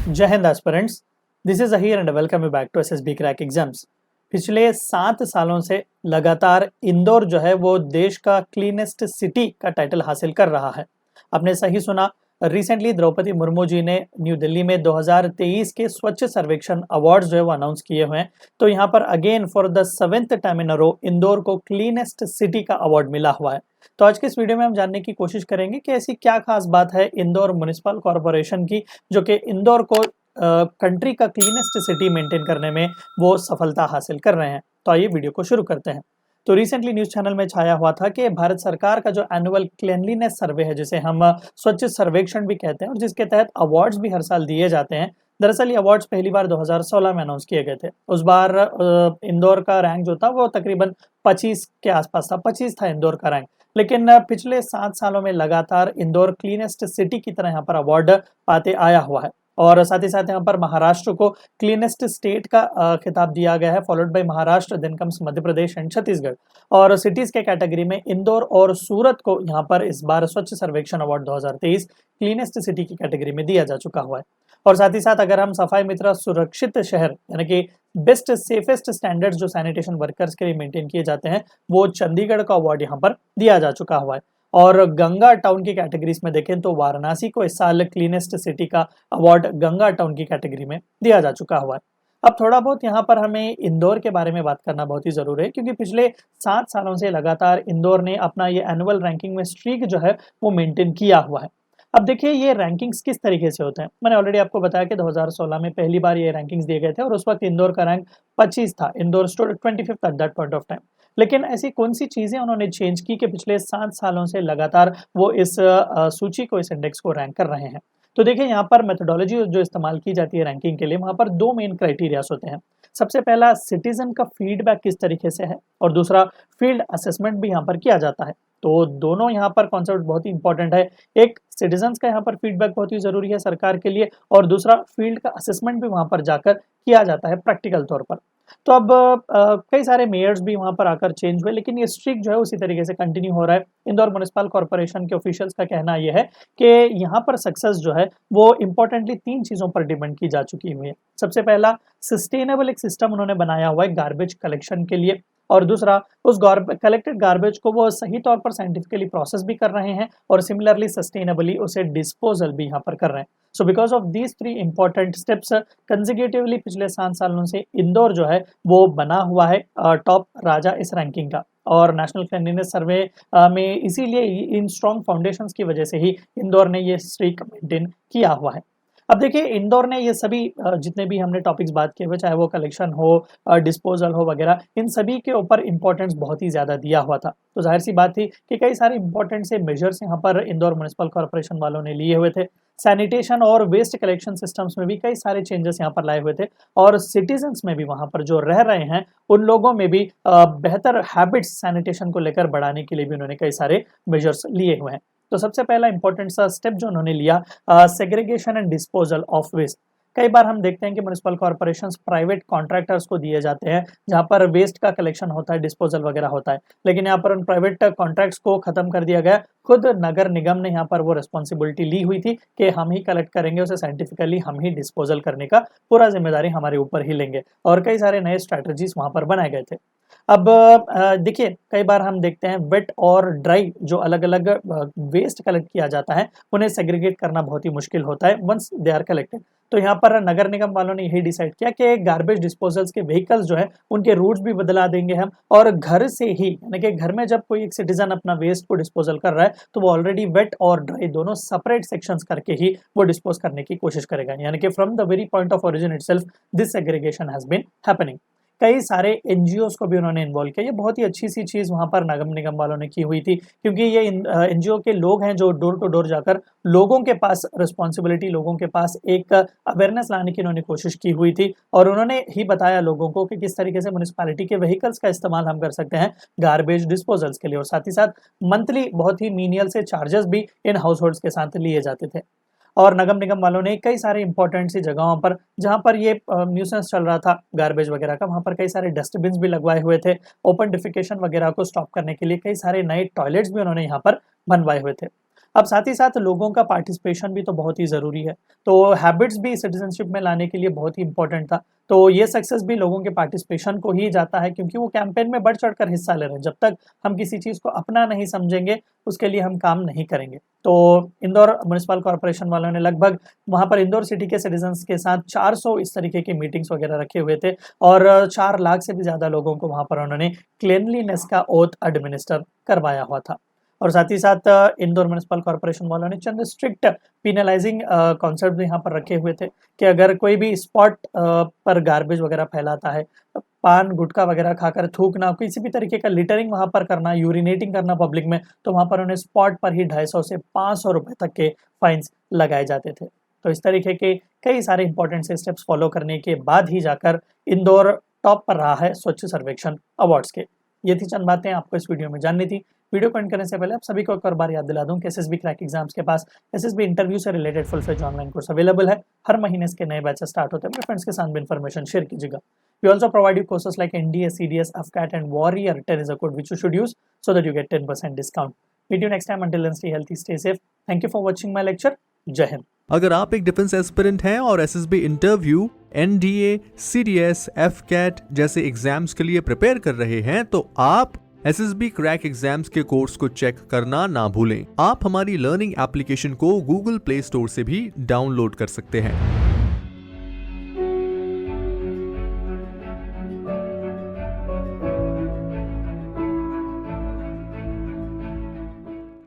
जय Hind aspirants, this is Zaheer and welcome you back to SSB crack exams. पिछले 7 सालों से लगातार इंदौर जो है वो देश का क्लीनेस्ट सिटी का टाइटल हासिल कर रहा है। आपने सही सुना, रिसेंटली द्रौपदी मुर्मू जी ने न्यू दिल्ली में 2023 के स्वच्छ सर्वेक्षण अवार्ड्स जो है वो अनाउंस किए हुए हैं। तो यहाँ पर again for the 7th time in a row Indore को क्लीनेस्ट सिटी का अवार्ड मिला हुआ है। तो आज के इस वीडियो में हम जानने की कोशिश करेंगे कि ऐसी क्या खास बात है इंदौर म्युनिसिपल कॉरपोरेशन की जो कि इंदौर को कंट्री का क्लीनेस्ट सिटी मेंटेन करने में वो सफलता हासिल कर रहे हैं। तो आइए वीडियो को शुरू करते हैं। तो रिसेंटली न्यूज चैनल में छाया हुआ था कि भारत सरकार का जो एनुअल क्लीनलीनेस सर्वे है, जिसे हम स्वच्छ सर्वेक्षण भी कहते हैं और जिसके तहत अवार्ड्स भी हर साल दिए जाते हैं। दरअसल ये अवार्ड्स पहली बार 2016 में अनाउंस किए गए थे। उस बार इंदौर का रैंक जो था वो तकरीबन 25 के आसपास था, 25 था इंदौर का रैंक। लेकिन पिछले 7 सालों में लगातार इंदौर क्लीनेस्ट सिटी की तरह यहाँ पर अवार्ड पाते आया हुआ है। और साथ ही साथ यहाँ पर महाराष्ट्र को क्लीनेस्ट स्टेट का खिताब दिया गया है, followed by Maharashtra, then comes Madhya Pradesh and Chhattisgarh. और सिटीज के कैटेगरी में इंदौर और सूरत को यहाँ पर इस बार स्वच्छ सर्वेक्षण अवार्ड 2023 क्लीनेस्ट सिटी की कैटेगरी में दिया जा चुका हुआ है। और साथ ही साथ अगर हम सफाई मित्र सुरक्षित शहर यानी कि बेस्ट सेफेस्ट स्टैंडर्ड्स जो सैनिटेशन वर्कर्स के लिए मेंटेन किए जाते हैं, वो चंडीगढ़ का अवार्ड यहाँ पर दिया जा चुका हुआ है। और गंगा टाउन की कैटेगरीज में देखें तो वाराणसी को इस साल क्लीनेस्ट सिटी का अवार्ड गंगा टाउन की कैटेगरी में दिया जा चुका हुआ है। अब थोड़ा बहुत यहाँ पर हमें इंदौर के बारे में बात करना बहुत ही जरूरी है, क्योंकि पिछले 7 सालों से लगातार इंदौर ने अपना ये एनुअल रैंकिंग में स्ट्रीक जो है वो मेंटेन किया हुआ है। अब देखिए ये रैंकिंग्स किस तरीके से होते हैं। मैंने ऑलरेडी आपको बताया कि 2016 में पहली बार ये रैंकिंग्स दिए गए थे और उस वक्त इंदौर का रैंक 25 था। Indore stood 25th at that point of time. लेकिन ऐसी कौन सी चीजें उन्होंने चेंज की कि पिछले 7 सालों से लगातार वो इस सूची को, इस इंडेक्स को रैंक कर रहे हैं। तो देखिए यहाँ पर मेथोडोलॉजी जो इस्तेमाल की जाती है रैंकिंग के लिए, वहां पर 2 मेन क्राइटेरियाज होते हैं। सबसे पहला सिटीजन का फीडबैक किस तरीके से है, और दूसरा फील्ड असेसमेंट भी यहाँ पर किया जाता है। तो दोनों यहाँ पर कॉन्सेप्ट बहुत ही इंपॉर्टेंट है। एक सिटीजन्स का यहाँ पर फीडबैक बहुत ही जरूरी है सरकार के लिए, और दूसरा फील्ड का असेसमेंट भी वहां पर जाकर किया जाता है प्रैक्टिकल तौर पर। तो अब कई सारे मेयर्स भी वहां पर आकर चेंज हुए, लेकिन ये स्ट्रिक जो है उसी तरीके से कंटिन्यू हो रहा है। इंदौर म्युनिसिपल कॉर्पोरेशन के ऑफिशियल्स का कहना यह है कि यहाँ पर सक्सेस जो है वो इंपॉर्टेंटली 3 चीजों पर डिपेंड की जा चुकी हुई है। सबसे पहला, सस्टेनेबल एक सिस्टम उन्होंने बनाया हुआ है गार्बेज कलेक्शन के लिए, और दूसरा, उस कलेक्टेड गार्बेज को वो सही तौर पर साइंटिफिकली प्रोसेस भी कर रहे हैं और सिमिलरली सस्टेनेबली उसे डिस्पोजल भी यहाँ पर कर रहे हैं। So because of these 3 important steps consecutively पिछले 7 सालों से इंदौर जो है वो बना हुआ है टॉप राजा इस रैंकिंग का। और नेशनल क्लीनलीनेस सर्वे में इसीलिए इन स्ट्रॉन्ग फाउंडेशंस की वजह से ही इंदौर ने ये स्ट्रीक मेंटेन किया हुआ है। अब देखिए इंदौर ने ये सभी जितने भी हमने टॉपिक्स बात किए हुए, चाहे वो कलेक्शन हो, डिस्पोजल हो वगैरह, इन सभी के ऊपर इंपॉर्टेंस बहुत ही ज्यादा दिया हुआ था। तो जाहिर सी बात थी कि कई सारे इंपॉर्टेंट से मेजर्स यहाँ पर इंदौर म्युनिसिपल कॉर्पोरेशन वालों ने लिए हुए थे। सैनिटेशन और वेस्ट कलेक्शन सिस्टम्स में भी कई सारे चेंजेस यहाँ पर लाए हुए थे, और सिटीजन्स में भी वहां पर जो रह रहे हैं उन लोगों में भी बेहतर हैबिट्स सैनिटेशन को लेकर बढ़ाने के लिए भी उन्होंने कई सारे मेजर्स लिए हुए हैं। तो सबसे पहला इंपॉर्टेंट सा स्टेप जो उन्होंने लिया, segregation and disposal of waste. कई बार हम देखते हैं कि म्युनिसिपल कॉर्पोरेशंस प्राइवेट कॉन्ट्रैक्टर्स को दिए जाते हैं जहां पर वेस्ट का कलेक्शन होता है, डिस्पोजल वगैरह होता है, लेकिन यहाँ पर उन प्राइवेट कॉन्ट्रैक्ट्स को खत्म कर दिया गया। खुद नगर निगम ने यहाँ पर वो रिस्पॉन्सिबिलिटी ली हुई थी कि हम ही कलेक्ट करेंगे उसे, साइंटिफिकली हम ही डिस्पोजल करने का पूरा जिम्मेदारी हमारे ऊपर ही लेंगे, और कई सारे नए स्ट्रैटेजीज वहां पर बनाए गए थे। अब देखिए कई बार हम देखते हैं वेट और ड्राई जो अलग अलग वेस्ट कलेक्ट किया जाता है उन्हें सेग्रीगेट करना बहुत ही मुश्किल होता है वंस दे आर कलेक्टेड। तो यहाँ पर नगर निगम वालों ने यही डिसाइड किया कि गार्बेज डिस्पोजल्स के व्हीकल्स जो है उनके रूट्स भी बदला देंगे हम, और घर से ही, यानी कि घर में जब कोई एक सिटीजन अपना वेस्ट को डिस्पोजल कर रहा है तो वो ऑलरेडी वेट और ड्राई दोनों सेपरेट सेक्शंस करके ही वो डिस्पोज करने की कोशिश करेगा, यानी कि from the very point of origin itself this segregation has been happening. कई सारे एनजीओस को भी उन्होंने इन्वॉल्व किया। ये बहुत ही अच्छी सी चीज वहां पर नगर निगम वालों ने की हुई थी, क्योंकि ये एनजीओ के लोग हैं जो डोर टू डोर जाकर लोगों के पास रिस्पॉन्सिबिलिटी, लोगों के पास एक अवेयरनेस लाने की उन्होंने कोशिश की हुई थी, और उन्होंने ही बताया लोगों को कि किस तरीके से म्युनिसिपैलिटी के व्हीकल्स का इस्तेमाल हम कर सकते हैं गार्बेज डिस्पोजल्स के लिए, और साथ ही साथ मंथली बहुत ही मीनियल से चार्जेस भी इन हाउस होल्ड्स के साथ लिए जाते थे। और नगर निगम वालों ने कई सारे इंपॉर्टेंट सी जगहों पर जहां पर ये न्यूसेंस चल रहा था गार्बेज वगैरह का, वहां पर कई सारे डस्टबिन भी लगवाए हुए थे। ओपन डिफिकेशन वगैरह को स्टॉप करने के लिए कई सारे नए टॉयलेट्स भी उन्होंने यहाँ पर बनवाए हुए थे। अब साथ ही साथ लोगों का पार्टिसिपेशन भी तो बहुत ही ज़रूरी है, तो हैबिट्स भी सिटीजनशिप में लाने के लिए बहुत ही इंपॉर्टेंट था। तो ये सक्सेस भी लोगों के पार्टिसिपेशन को ही जाता है, क्योंकि वो कैंपेन में बढ़ चढ़कर हिस्सा ले रहे हैं। जब तक हम किसी चीज़ को अपना नहीं समझेंगे, उसके लिए हम काम नहीं करेंगे। तो इंदौर म्युनिसिपल कॉर्पोरेशन वालों ने लगभग वहाँ पर इंदौर सिटी के सिटीजन्स के साथ 400 इस तरीके की मीटिंग्स वगैरह रखे हुए थे, और 4 लाख से भी ज़्यादा लोगों को वहाँ पर उन्होंने क्लीनलीनेस का ओथ एडमिनिस्टर करवाया हुआ था। और साथ ही साथ इंदौर म्युनिसिपल कॉर्पोरेशन वालों ने चंद स्ट्रिक्ट पिनलाइजिंग कॉन्सेप्ट भी यहाँ पर रखे हुए थे कि अगर कोई भी स्पॉट पर गार्बेज वगैरह फैलाता है, पान गुटखा वगैरह खाकर थूकना, किसी भी तरीके का लिटरिंग वहाँ पर करना, यूरिनेटिंग करना पब्लिक में, तो वहाँ पर उन्हें स्पॉट पर ही 250 से 500 रुपए तक के फाइन्स लगाए जाते थे। तो इस तरीके के कई सारे इंपॉर्टेंट से स्टेप्स फॉलो करने के बाद ही जाकर इंदौर टॉप पर रहा है स्वच्छ सर्वेक्षण अवार्ड्स के। ये थी चंद बातें आपको इस वीडियो में जाननी थी। वीडियो को एंड करने से पहले आप सभी को एक और बार याद दिला दूं कि एसएसबी क्रैक एग्जाम्स के पास एसएसबी इंटरव्यू से related full fledge online course available है। हर महीने इसके नए बैचेस स्टार्ट होते हैं। अपने फ्रेंड्स के साथ भी इन्फॉर्मेशन शेयर कीजिएगा। We also provide you courses like NDA, CDS, AFCAT and warrior 10 is a code which you should use so that you get 10% discount. Meet you next time. Until then, stay healthy, stay safe. Thank you for watching my lecture. जय हिंद। अगर आप एक defence aspirant हैं और SSB interview, NDA, CDS, AFCAT जैसे exams के लिए prepare कर रहे हैं तो आप एसएसबी क्रैक एग्जाम्स के कोर्स को चेक करना ना भूलें। आप हमारी लर्निंग एप्लीकेशन को गूगल प्ले स्टोर से भी डाउनलोड कर सकते हैं।